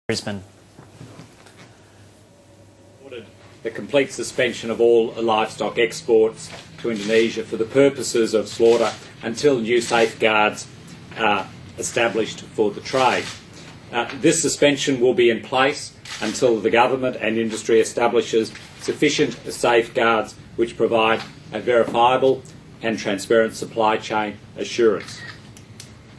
Brisbane. The complete suspension of all livestock exports to Indonesia for the purposes of slaughter until new safeguards are established for the trade. This suspension will be in place until the government and industry establishes sufficient safeguards which provide a verifiable and transparent supply chain assurance,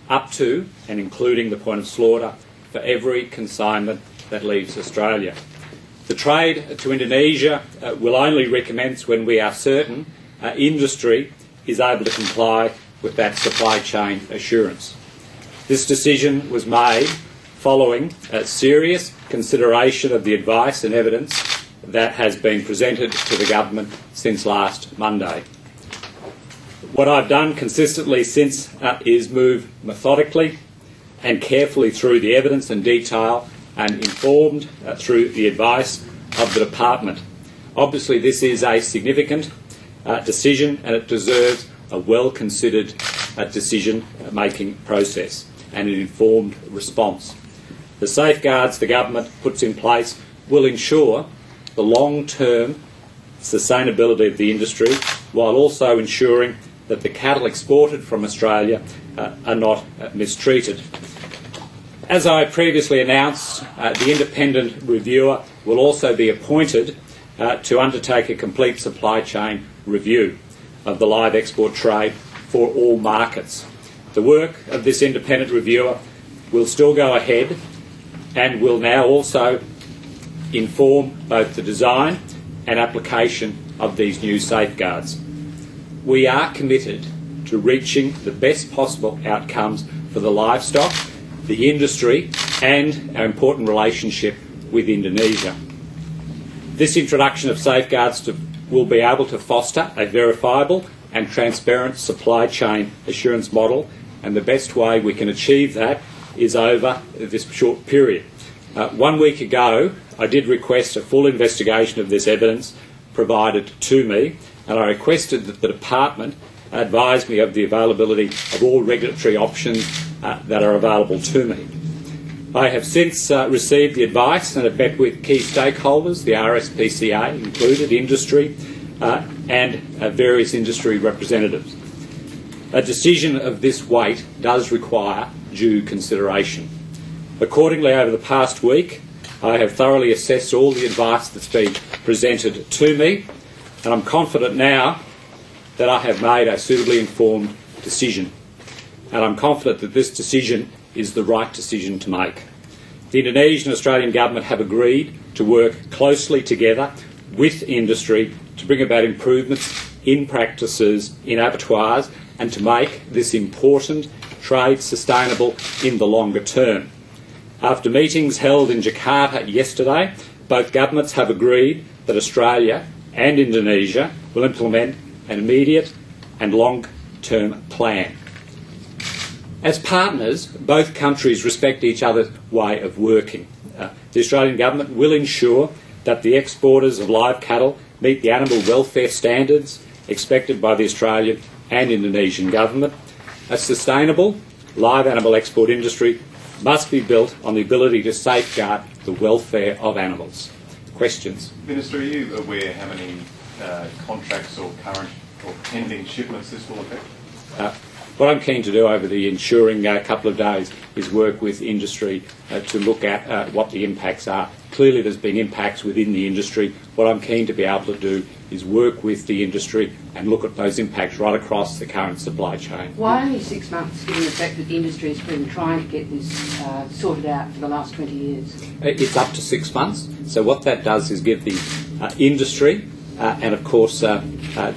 up to and including the point of slaughter for every consignment that leaves Australia. The trade to Indonesia will only recommence when we are certain industry is able to comply with that supply chain assurance. This decision was made following serious consideration of the advice and evidence that has been presented to the government since last Monday. What I've done consistently since is move methodically and carefully through the evidence and detail and informed through the advice of the department. Obviously this is a significant decision and it deserves a well-considered decision-making process and an informed response. The safeguards the government puts in place will ensure the long-term sustainability of the industry while also ensuring that the cattle exported from Australia are not mistreated. As I previously announced, the independent reviewer will also be appointed to undertake a complete supply chain review of the live export trade for all markets. The work of this independent reviewer will still go ahead and will now also inform both the design and application of these new safeguards. We are committed to reaching the best possible outcomes for the livestock, the industry and our important relationship with Indonesia. This introduction of safeguards will be able to foster a verifiable and transparent supply chain assurance model, and the best way we can achieve that is over this short period. 1 week ago I did request a full investigation of this evidence provided to me, and I requested that the department advise me of the availability of all regulatory options that are available to me. I have since received the advice and have met with key stakeholders, the RSPCA included, industry and various industry representatives. A decision of this weight does require due consideration. Accordingly, over the past week, I have thoroughly assessed all the advice that's been presented to me, and I'm confident now that I have made a suitably informed decision. And I'm confident that this decision is the right decision to make. The Indonesian and Australian government have agreed to work closely together with industry to bring about improvements in practices in abattoirs and to make this important trade sustainable in the longer term. After meetings held in Jakarta yesterday, both governments have agreed that Australia and Indonesia will implement an immediate and long-term plan. As partners, both countries respect each other's way of working. The Australian government will ensure that the exporters of live cattle meet the animal welfare standards expected by the Australian and Indonesian government. A sustainable live animal export industry must be built on the ability to safeguard the welfare of animals. Questions? Minister, are you aware how many contracts or current or pending shipments this will affect? What I'm keen to do over the ensuing couple of days is work with industry to look at what the impacts are. Clearly there's been impacts within the industry. What I'm keen to be able to do is work with the industry and look at those impacts right across the current supply chain. Why only 6 months, given the fact that the industry has been trying to get this sorted out for the last 20 years? It's up to 6 months. So what that does is give the industry and of course the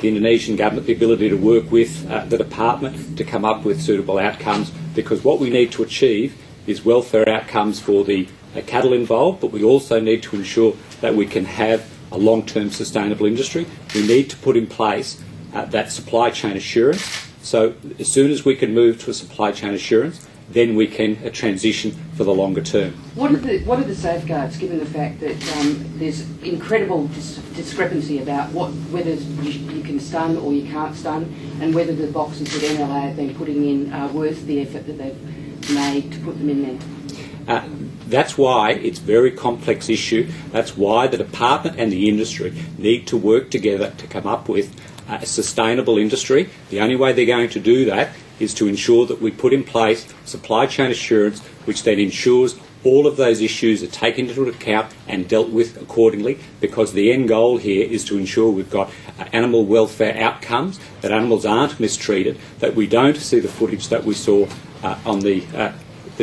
Indonesian government the ability to work with the department to come up with suitable outcomes, because what we need to achieve is welfare outcomes for the cattle involved, but we also need to ensure that we can have a long-term sustainable industry. We need to put in place that supply chain assurance. So as soon as we can move to a supply chain assurance, then we can transition for the longer term. What are the safeguards, given the fact that there's incredible discrepancy about whether you can stun or you can't stun, and whether the boxes that NLA have been putting in are worth the effort that they've made to put them in there? That's why it's a very complex issue. That's why the department and the industry need to work together to come up with a sustainable industry. The only way they're going to do that is to ensure that we put in place supply chain assurance, which then ensures all of those issues are taken into account and dealt with accordingly, because the end goal here is to ensure we've got animal welfare outcomes, that animals aren't mistreated, that we don't see the footage that we saw on the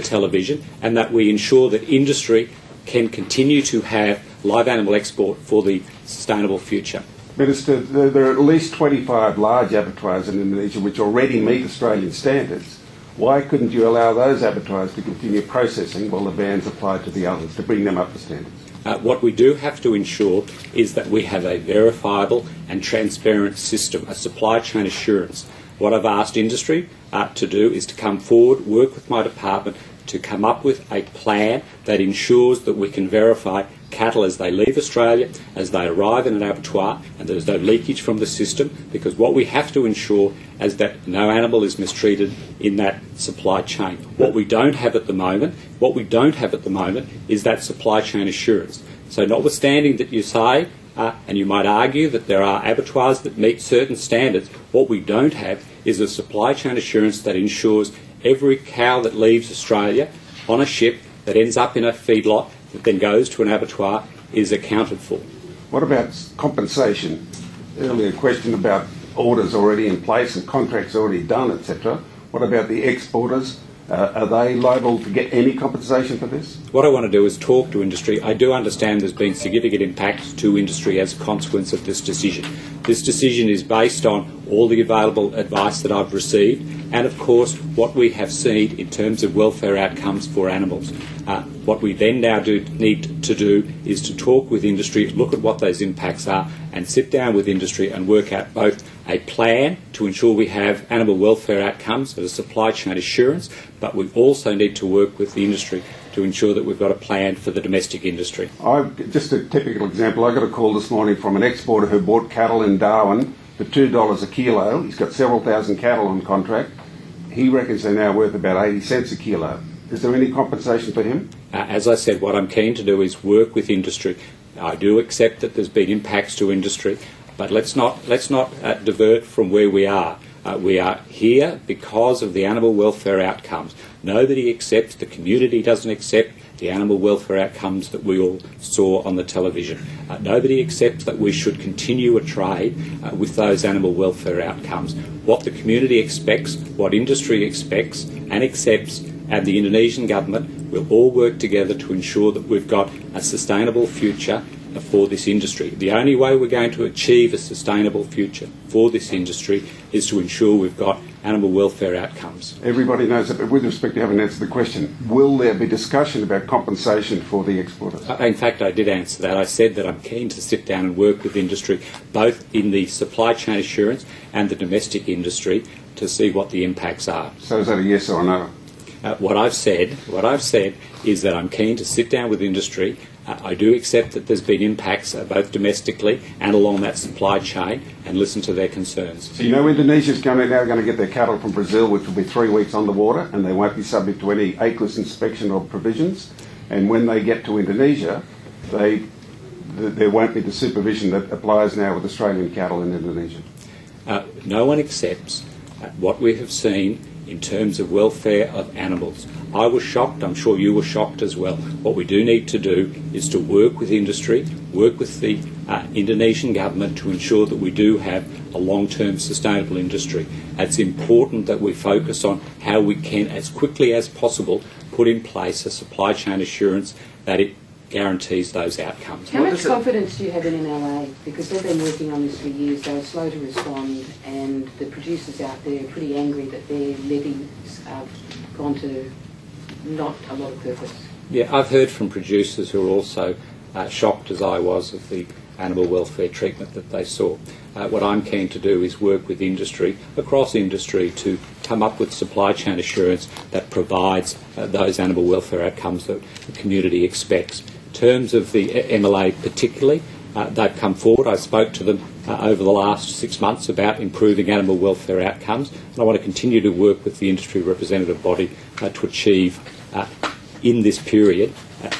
television, and that we ensure that industry can continue to have live animal export for the sustainable future. Minister, there are at least 25 large abattoirs in Indonesia which already meet Australian standards. Why couldn't you allow those abattoirs to continue processing while the bans apply to the others, to bring them up to standards? What we do have to ensure is that we have a verifiable and transparent system, a supply chain assurance. What I've asked industry to do is to come forward, work with my department to come up with a plan that ensures that we can verify cattle as they leave Australia, as they arrive in an abattoir, and there's no leakage from the system, because what we have to ensure is that no animal is mistreated in that supply chain. What we don't have at the moment is that supply chain assurance. So notwithstanding that you say, and you might argue that there are abattoirs that meet certain standards, what we don't have is a supply chain assurance that ensures every cow that leaves Australia on a ship that ends up in a feedlot that then goes to an abattoir is accounted for. What about compensation? Earlier question about orders already in place and contracts already done, etc. What about the exporters? Are they liable to get any compensation for this? What I want to do is talk to industry. I do understand there's been significant impact to industry as a consequence of this decision. This decision is based on all the available advice that I've received and, of course, what we have seen in terms of welfare outcomes for animals. What we then now need to do is to talk with industry, look at what those impacts are, and sit down with industry and work out both a plan to ensure we have animal welfare outcomes as a supply chain assurance, but we also need to work with the industry to ensure that we've got a plan for the domestic industry. Just a typical example, I got a call this morning from an exporter who bought cattle in Darwin for $2 a kilo. He's got several thousand cattle on contract. He reckons they're now worth about 80 cents a kilo. Is there any compensation for him? As I said, what I'm keen to do is work with industry. I do accept that there's been impacts to industry, but let's not divert from where we are. We are here because of the animal welfare outcomes. Nobody accepts, the community doesn't accept the animal welfare outcomes that we all saw on the television. Nobody accepts that we should continue a trade with those animal welfare outcomes. What the community expects, what industry expects and accepts, and the Indonesian government will all work together to ensure that we've got a sustainable future for this industry. The only way we're going to achieve a sustainable future for this industry is to ensure we've got animal welfare outcomes. Everybody knows that, but with respect to having answered the question, will there be discussion about compensation for the exporters? In fact, I did answer that. I said that I'm keen to sit down and work with industry, both in the supply chain assurance and the domestic industry, to see what the impacts are. So is that a yes or a no? What I've said is that I'm keen to sit down with industry. I do accept that there's been impacts both domestically and along that supply chain, and listen to their concerns. So you know Indonesia's now going to get their cattle from Brazil, which will be 3 weeks on the water, and they won't be subject to any acheless inspection or provisions. And when they get to Indonesia, there won't be the supervision that applies now with Australian cattle in Indonesia. No one accepts what we have seen in terms of welfare of animals. I was shocked, I'm sure you were shocked as well. What we do need to do is to work with industry, work with the Indonesian government to ensure that we do have a long-term sustainable industry. It's important that we focus on how we can, as quickly as possible, put in place a supply chain assurance that it guarantees those outcomes. How much confidence do you have in NLA? Because they've been working on this for years, they were slow to respond, and the producers out there are pretty angry that their levies have gone to not a lot of purpose. Yeah, I've heard from producers who are also shocked, as I was, of the animal welfare treatment that they saw. What I'm keen to do is work with industry, across industry, to come up with supply chain assurance that provides those animal welfare outcomes that the community expects. In terms of the MLA particularly, they've come forward. I spoke to them over the last 6 months about improving animal welfare outcomes, and I want to continue to work with the industry representative body to achieve in this period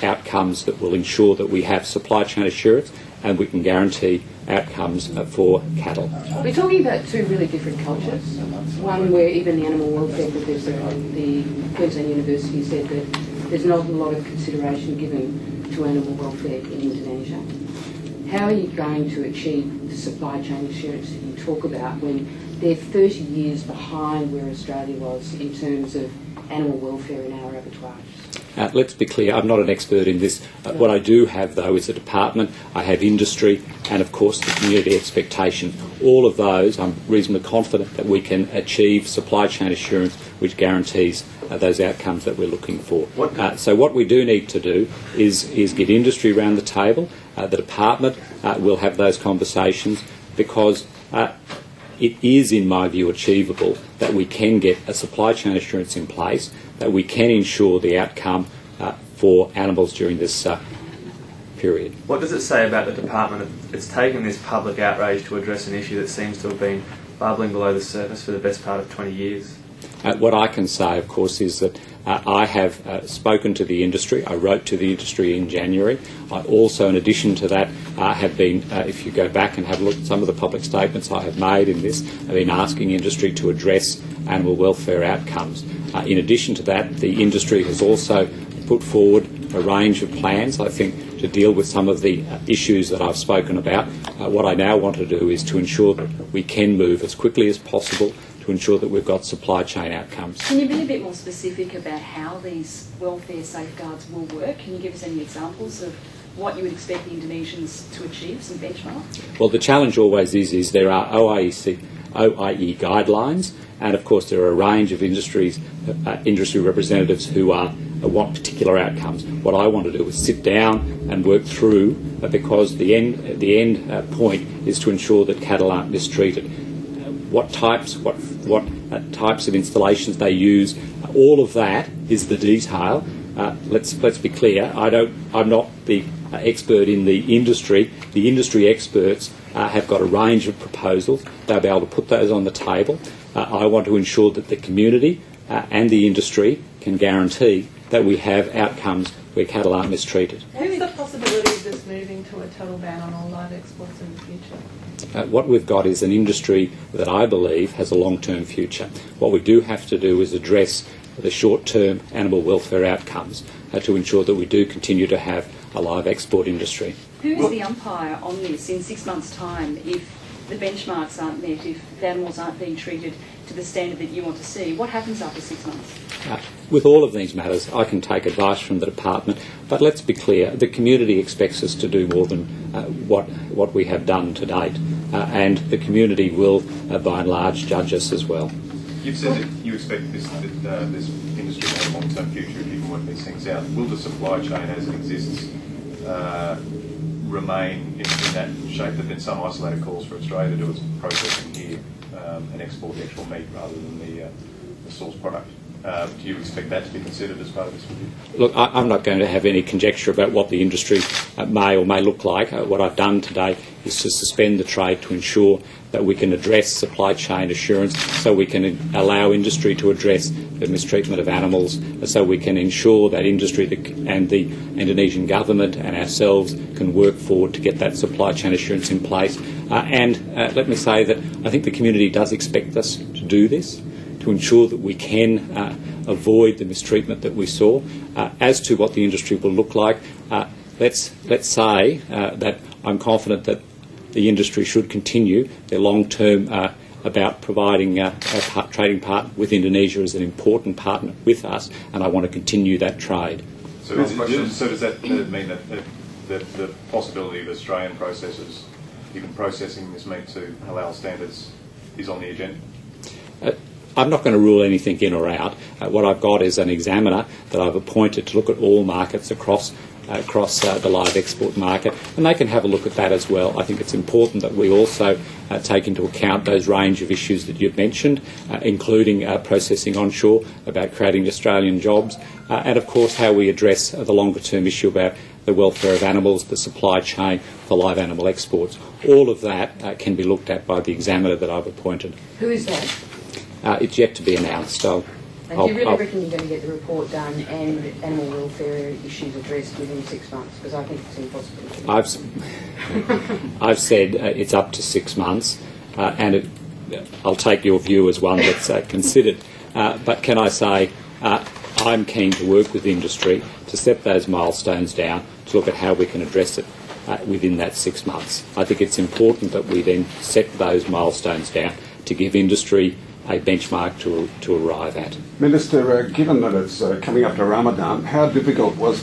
outcomes that will ensure that we have supply chain assurance and we can guarantee outcomes for cattle. We're talking about two really different cultures. One where even the animal welfare professor at the Queensland University said that there's not a lot of consideration given to animal welfare in Indonesia. How are you going to achieve the supply chain assurance that you talk about when they're 30 years behind where Australia was in terms of animal welfare in our abattoirs? Let's be clear, I'm not an expert in this. What I do have, though, is a department, I have industry, and of course the community expectation. All of those, I'm reasonably confident that we can achieve supply chain assurance which guarantees those outcomes that we're looking for. So what we do need to do is get industry around the table. The department will have those conversations because it is, in my view, achievable that we can get a supply chain assurance in place, that we can ensure the outcome for animals during this period. What does it say about the department? It's taken this public outrage to address an issue that seems to have been bubbling below the surface for the best part of 20 years. What I can say, of course, is that I have spoken to the industry. I wrote to the industry in January. I also, in addition to that, have been, if you go back and have a look at some of the public statements I have made in this, I've been asking industry to address animal welfare outcomes. In addition to that, the industry has also put forward a range of plans, I think, to deal with some of the issues that I've spoken about. What I now want to do is to ensure that we can move as quickly as possible to ensure that we've got supply chain outcomes. Can you be a bit more specific about how these welfare safeguards will work? Can you give us any examples of what you would expect the Indonesians to achieve, some benchmarks? Well, the challenge always is there are OIE guidelines, and of course there are a range of industry representatives who want particular outcomes. What I want to do is sit down and work through, because the end point is to ensure that cattle aren't mistreated. What types of installations they use, all of that is the detail. Let's be clear. I'm not the expert in the industry. The industry experts have got a range of proposals. They'll be able to put those on the table. I want to ensure that the community and the industry can guarantee that we have outcomes where cattle aren't mistreated. What's the possibility of this moving to a total ban on all live exports in the future? What we've got is an industry that I believe has a long-term future. What we do have to do is address the short-term animal welfare outcomes to ensure that we do continue to have a live export industry. Who is the umpire on this in 6 months' time if the benchmarks aren't met, if the animals aren't being treated to the standard that you want to see? What happens after 6 months? With all of these matters, I can take advice from the department, but let's be clear, the community expects us to do more than what we have done to date, and the community will, by and large, judge us as well. You've said that you expect this industry to have a long-term future if you can work these things out. Will the supply chain as it exists remain in that shape? There have been some isolated calls for Australia to do its processing here and export the actual meat rather than the source product. Do you expect that to be considered as part of this review? Look, I'm not going to have any conjecture about what the industry may or may look like. What I've done today is to suspend the trade to ensure that we can address supply chain assurance, so we can allow industry to address the mistreatment of animals, so we can ensure that industry and the Indonesian government and ourselves can work forward to get that supply chain assurance in place. Let me say that I think the community does expect us to do this, to ensure that we can avoid the mistreatment that we saw. As to what the industry will look like, let's say that I'm confident that the industry should continue their long-term about providing a trading partner with Indonesia as an important partner with us, and I want to continue that trade. So does that mean that the possibility of Australian processors even processing this meat to halal standards is on the agenda? I'm not going to rule anything in or out. What I've got is an examiner that I've appointed to look at all markets across the live export market, and they can have a look at that as well. I think it's important that we also take into account those range of issues that you've mentioned, including processing onshore, about creating Australian jobs, and of course how we address the longer term issue about the welfare of animals, the supply chain for live animal exports. All of that can be looked at by the examiner that I've appointed. Who is that? It's yet to be announced. I'll And do you really reckon you're going to get the report done and animal welfare issues addressed within 6 months? Because I think it's impossible. I've said it's up to 6 months, and I'll take your view as one that's considered. But can I say I'm keen to work with industry to set those milestones down to look at how we can address it within that 6 months. I think it's important that we then set those milestones down to give industry a benchmark to arrive at. Minister, given that it's coming up to Ramadan, how difficult was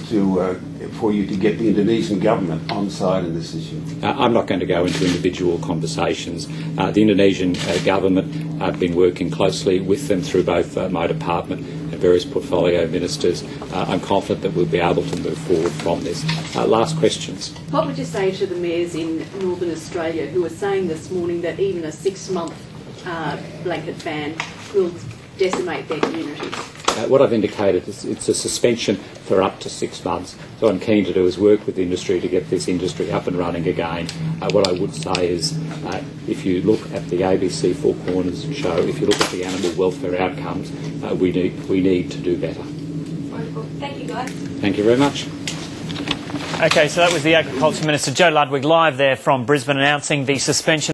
for you to get the Indonesian government on side in this issue? I'm not going to go into individual conversations. The Indonesian government, I've been working closely with them through both my department and various portfolio ministers. I'm confident that we'll be able to move forward from this. Last questions. What would you say to the mayors in Northern Australia who are saying this morning that even a 6-month blanket ban will decimate their communities? What I've indicated is it's a suspension for up to 6 months. So what I'm keen to do is work with the industry to get this industry up and running again. What I would say is if you look at the ABC Four Corners show, if you look at the animal welfare outcomes, we need to do better. Wonderful. Thank you, guys. Thank you very much. Okay, so that was the Agriculture Minister, Joe Ludwig, live there from Brisbane, announcing the suspension